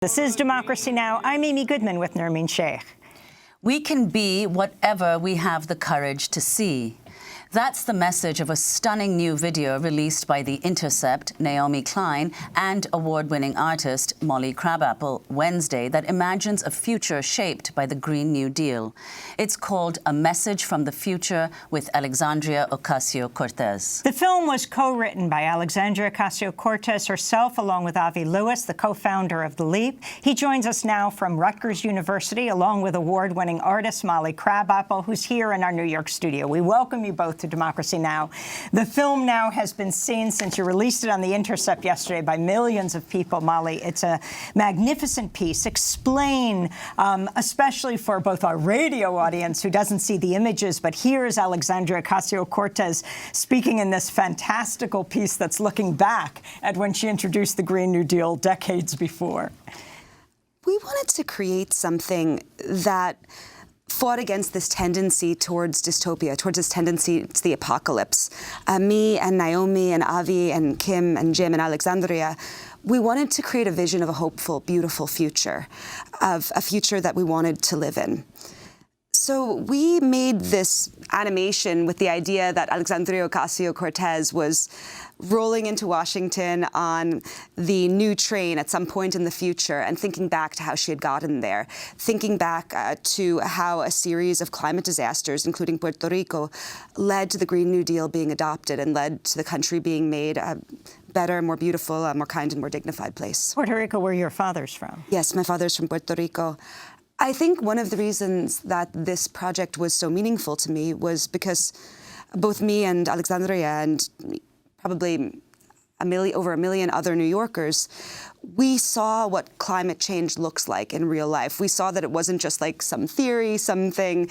This is Democracy Now! I'm Amy Goodman with Nermeen Sheikh. We can be whatever we have the courage to see. That's the message of a stunning new video released by the Intercept, Naomi Klein, and award-winning artist Molly Crabapple Wednesday that imagines a future shaped by the Green New Deal. It's called A Message from the Future with Alexandria Ocasio-Cortez. The film was co-written by Alexandria Ocasio-Cortez herself, along with Avi Lewis, the co-founder of The Leap. He joins us now from Rutgers University, along with award-winning artist Molly Crabapple, who's here in our New York studio. We welcome you both to Democracy Now! The film now has been seen since you released it on The Intercept yesterday by millions of people. Molly, it's a magnificent piece. Explain, especially for both our radio audience who doesn't see the images, but here's Alexandria Ocasio-Cortez speaking in this fantastical piece that's looking back at when she introduced the Green New Deal decades before. We wanted to create something that fought against this tendency towards dystopia, towards this tendency to the apocalypse. Me and Naomi and Avi and Kim and Jim and Alexandria, we wanted to create a vision of a hopeful, beautiful future, of a future that we wanted to live in. So we made this animation with the idea that Alexandria Ocasio-Cortez was rolling into Washington on the new train at some point in the future and thinking back to how she had gotten there, thinking back to how a series of climate disasters, including Puerto Rico, led to the Green New Deal being adopted and led to the country being made a better, more beautiful, more kind and more dignified place. Puerto Rico, where your father's from? Yes, my father's from Puerto Rico. I think one of the reasons that this project was so meaningful to me was because both me and Alexandria and probably over a million other New Yorkers, we saw what climate change looks like in real life. We saw that it wasn't just like some theory, something,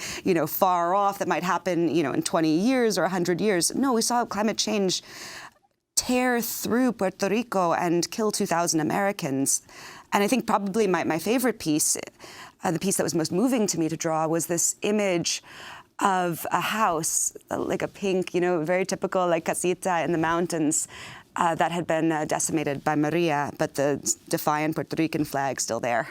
far off that might happen, in 20 years or 100 years. No, we saw climate change tear through Puerto Rico and kill 2,000 Americans. And I think probably my favorite piece, the piece that was most moving to me to draw, was this image of a house, like a pink, very typical like casita in the mountains that had been decimated by Maria, but the defiant Puerto Rican flag still there.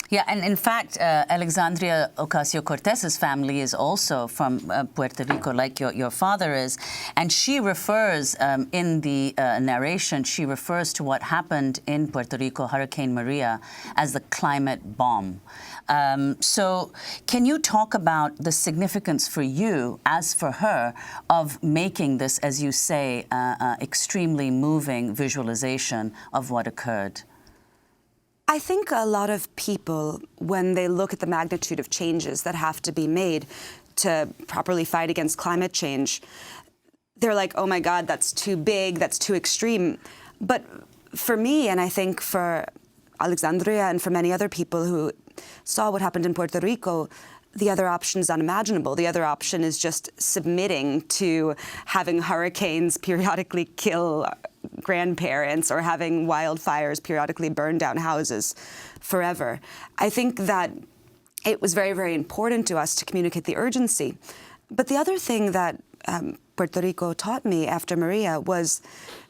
Yeah, and in fact, Alexandria Ocasio-Cortez's family is also from Puerto Rico, like your father is. And she refers, in the narration, she refers to what happened in Puerto Rico, Hurricane Maria, as the climate bomb. So can you talk about the significance for you, as for her, of making this, as you say, extremely moving visualization of what occurred? I think a lot of people, when they look at the magnitude of changes that have to be made to properly fight against climate change, they're like, oh my God, that's too big, that's too extreme. But for me, and I think for Alexandria and for many other people who saw what happened in Puerto Rico, the other option is unimaginable. The other option is just submitting to having hurricanes periodically kill grandparents or having wildfires periodically burn down houses forever. I think that it was very, very important to us to communicate the urgency. But the other thing that Puerto Rico taught me after Maria was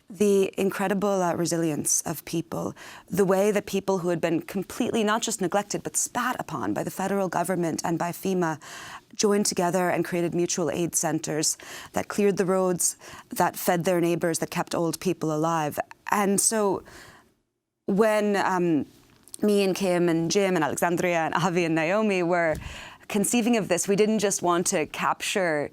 the incredible resilience of people, the way that people who had been completely not just neglected but spat upon by the federal government and by FEMA joined together and created mutual aid centers that cleared the roads, that fed their neighbors, that kept old people alive. And so when me and Kim and Jim and Alexandria and Avi and Naomi were conceiving of this, we didn't just want to capture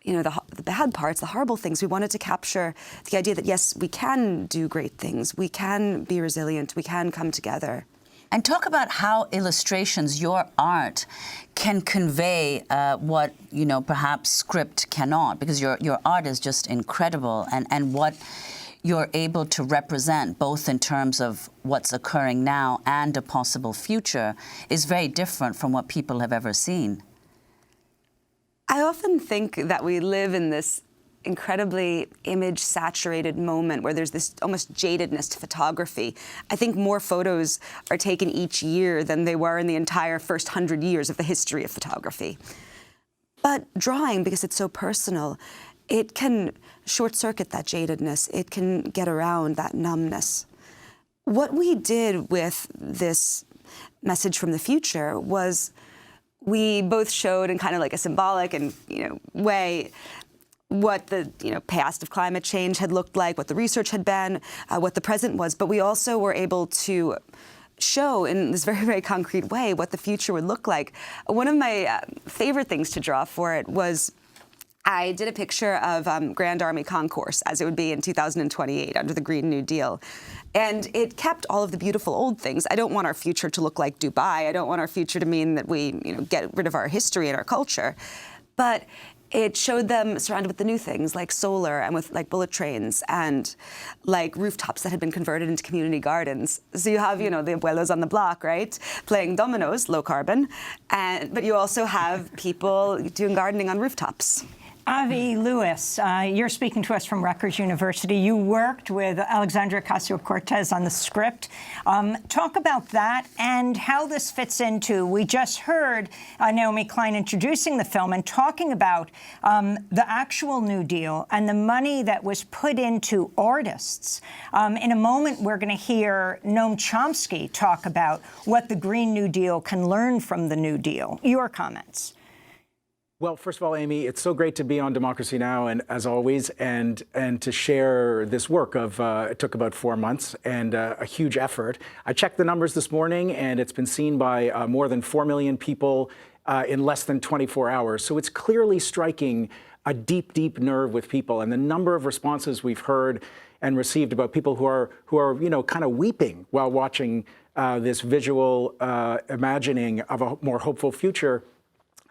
the bad parts, the horrible things. We wanted to capture the idea that, yes, we can do great things. We can be resilient. We can come together. And talk about how illustrations, your art, can convey what, perhaps script cannot, because your art is just incredible, and what you're able to represent, both in terms of what's occurring now and a possible future, is very different from what people have ever seen. I often think that we live in this incredibly image-saturated moment where there's this almost jadedness to photography. I think more photos are taken each year than they were in the entire first 100 years of the history of photography. But drawing, because it's so personal, it can short-circuit that jadedness. It can get around that numbness. what we did with this message from the future was we both showed in kind of like a symbolic and way what the past of climate change had looked like, what the research had been, what the present was, but we also were able to show in this very, very concrete way what the future would look like. One of my favorite things to draw for it was I did a picture of Grand Army Concourse as it would be in 2028 under the Green New Deal. And it kept all of the beautiful old things. I don't want our future to look like Dubai. I don't want our future to mean that we get rid of our history and our culture. But it showed them surrounded with the new things like solar and with like bullet trains and like rooftops that had been converted into community gardens. So you have, the abuelos on the block, right, playing dominoes, low carbon, but you also have people doing gardening on rooftops. Avi Lewis, you're speaking to us from Rutgers University. You worked with Alexandria Ocasio-Cortez on the script. Talk about that and how this fits into, we just heard Naomi Klein introducing the film and talking about the actual New Deal and the money that was put into artists. In a moment, we're going to hear Noam Chomsky talk about what the Green New Deal can learn from the New Deal. Your comments. Well, first of all, Amy, it's so great to be on Democracy Now! And as always, and to share this work of, it took about 4 months and a huge effort. I checked the numbers this morning and it's been seen by more than 4 million people in less than 24 hours. So it's clearly striking a deep, deep nerve with people. And the number of responses we've heard and received about people who are kind of weeping while watching this visual imagining of a more hopeful future,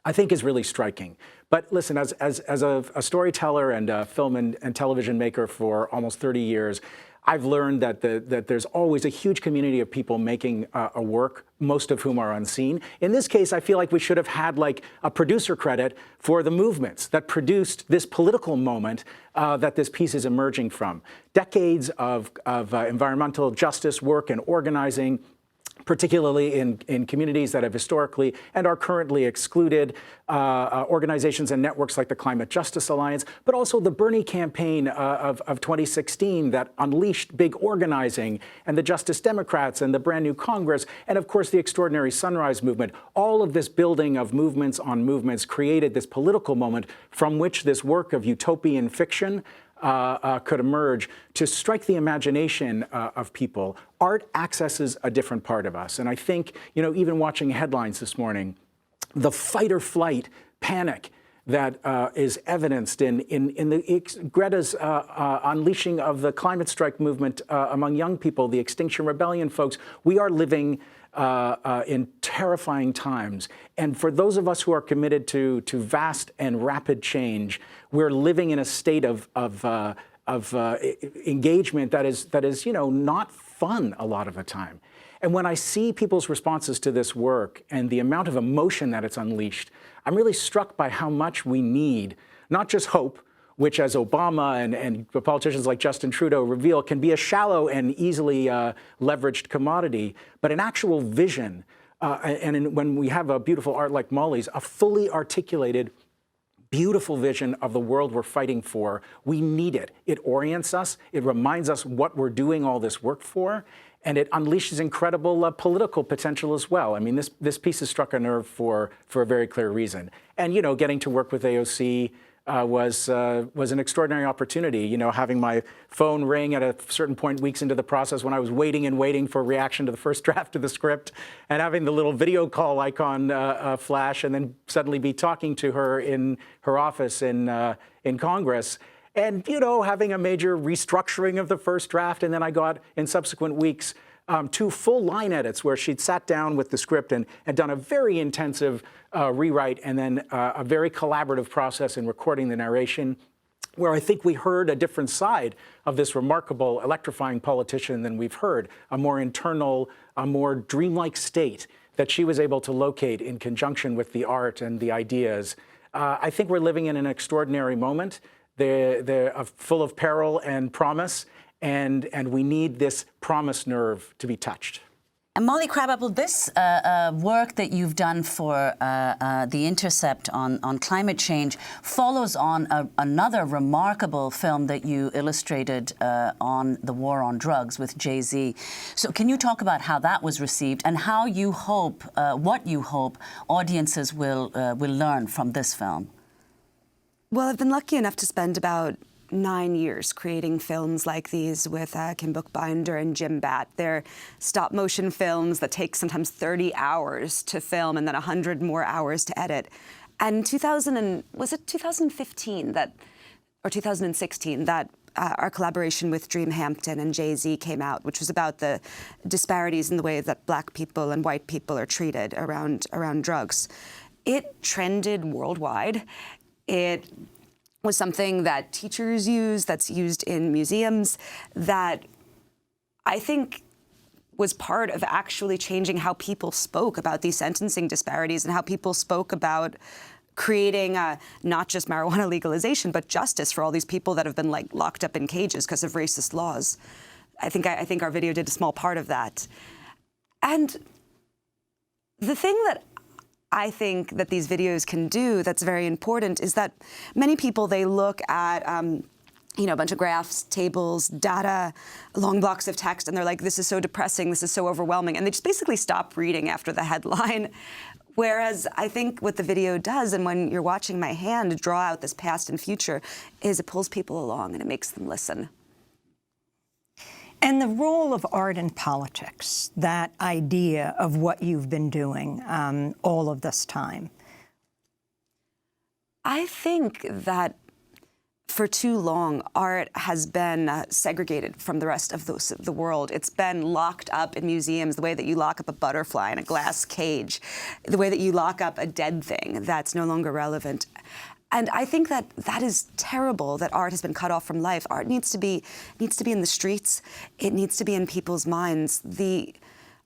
I think is really striking. But listen, as a storyteller and a film and television maker for almost 30 years, I've learned that there's always a huge community of people making a work, most of whom are unseen. In this case, I feel like we should have had like a producer credit for the movements that produced this political moment that this piece is emerging from. Decades of environmental justice work and organizing, particularly in communities that have historically and are currently excluded, organizations and networks like the Climate Justice Alliance, but also the Bernie campaign of 2016 that unleashed big organizing, and the Justice Democrats and the brand new Congress, and of course the extraordinary Sunrise Movement. All of this building of movements on movements created this political moment from which this work of utopian fiction could emerge to strike the imagination of people. Art accesses a different part of us. And I think, even watching headlines this morning, the fight or flight panic that is evidenced in Greta's unleashing of the climate strike movement among young people, the Extinction Rebellion folks, we are living in terrifying times. And for those of us who are committed to vast and rapid change, we're living in a state of engagement that is not fun a lot of the time. And when I see people's responses to this work and the amount of emotion that it's unleashed, I'm really struck by how much we need, not just hope, which as Obama and politicians like Justin Trudeau reveal can be a shallow and easily leveraged commodity, but an actual vision. When we have a beautiful art like Molly's, a fully articulated, beautiful vision of the world we're fighting for, we need it. It orients us. It reminds us what we're doing all this work for. And it unleashes incredible political potential as well. I mean, this piece has struck a nerve for a very clear reason. And, getting to work with AOC was an extraordinary opportunity. Having my phone ring at a certain point weeks into the process when I was waiting for a reaction to the first draft of the script, and having the little video call icon flash, and then suddenly be talking to her in her office in Congress. And, having a major restructuring of the first draft. And then I got, in subsequent weeks, 2 full line edits where she'd sat down with the script and done a very intensive rewrite, and then a very collaborative process in recording the narration, where I think we heard a different side of this remarkable, electrifying politician than we've heard, a more internal, a more dreamlike state that she was able to locate in conjunction with the art and the ideas. I think we're living in an extraordinary moment. They're full of peril and promise, and we need this promise nerve to be touched. And Molly Crabapple, this work that you've done for The Intercept on climate change follows on another remarkable film that you illustrated on the war on drugs with Jay-Z. So can you talk about how that was received and how you hope, what you hope audiences will learn from this film? Well, I've been lucky enough to spend about 9 years creating films like these with Kim Bookbinder and Jim Batt. They're stop-motion films that take sometimes 30 hours to film and then 100 more hours to edit. And 2015 that, or 2016 that our collaboration with Dreamhampton and Jay-Z came out, which was about the disparities in the way that Black people and white people are treated around drugs. It trended worldwide. It was something that teachers use, that's used in museums, that I think was part of actually changing how people spoke about these sentencing disparities and how people spoke about creating not just marijuana legalization, but justice for all these people that have been locked up in cages because of racist laws. I think our video did a small part of that. And the thing that I think that these videos can do that's very important is that many people, they look at a bunch of graphs, tables, data, long blocks of text, and they're like, this is so depressing, this is so overwhelming, and they just basically stop reading after the headline. Whereas I think what the video does, and when you're watching my hand draw out this past and future, is it pulls people along and it makes them listen. And the role of art in politics, that idea of what you've been doing all of this time. I think that for too long, art has been segregated from the rest of the world. It's been locked up in museums the way that you lock up a butterfly in a glass cage, the way that you lock up a dead thing that's no longer relevant. And I think that that is terrible, that art has been cut off from life. Art needs to be in the streets. It needs to be in people's minds. The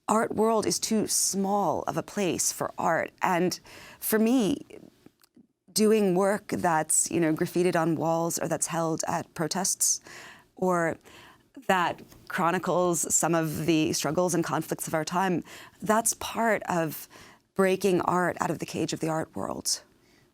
art world is too small of a place for art. And for me, doing work that's, graffitied on walls or that's held at protests or that chronicles some of the struggles and conflicts of our time, that's part of breaking art out of the cage of the art world.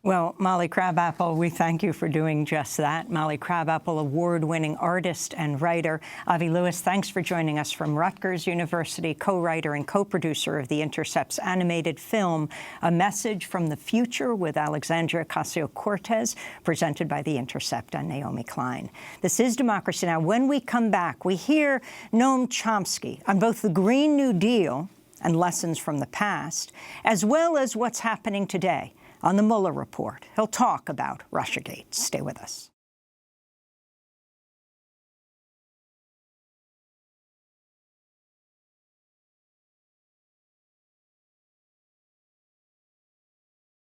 Well, Molly Crabapple, we thank you for doing just that. Molly Crabapple, award-winning artist and writer. Avi Lewis, thanks for joining us from Rutgers University, co-writer and co-producer of The Intercept's animated film, A Message from the Future with Alexandria Ocasio-Cortez, presented by The Intercept and Naomi Klein. This is Democracy Now! When we come back, we hear Noam Chomsky on both the Green New Deal and lessons from the past, as well as what's happening today on the Mueller report. He'll talk about Russiagate. Stay with us.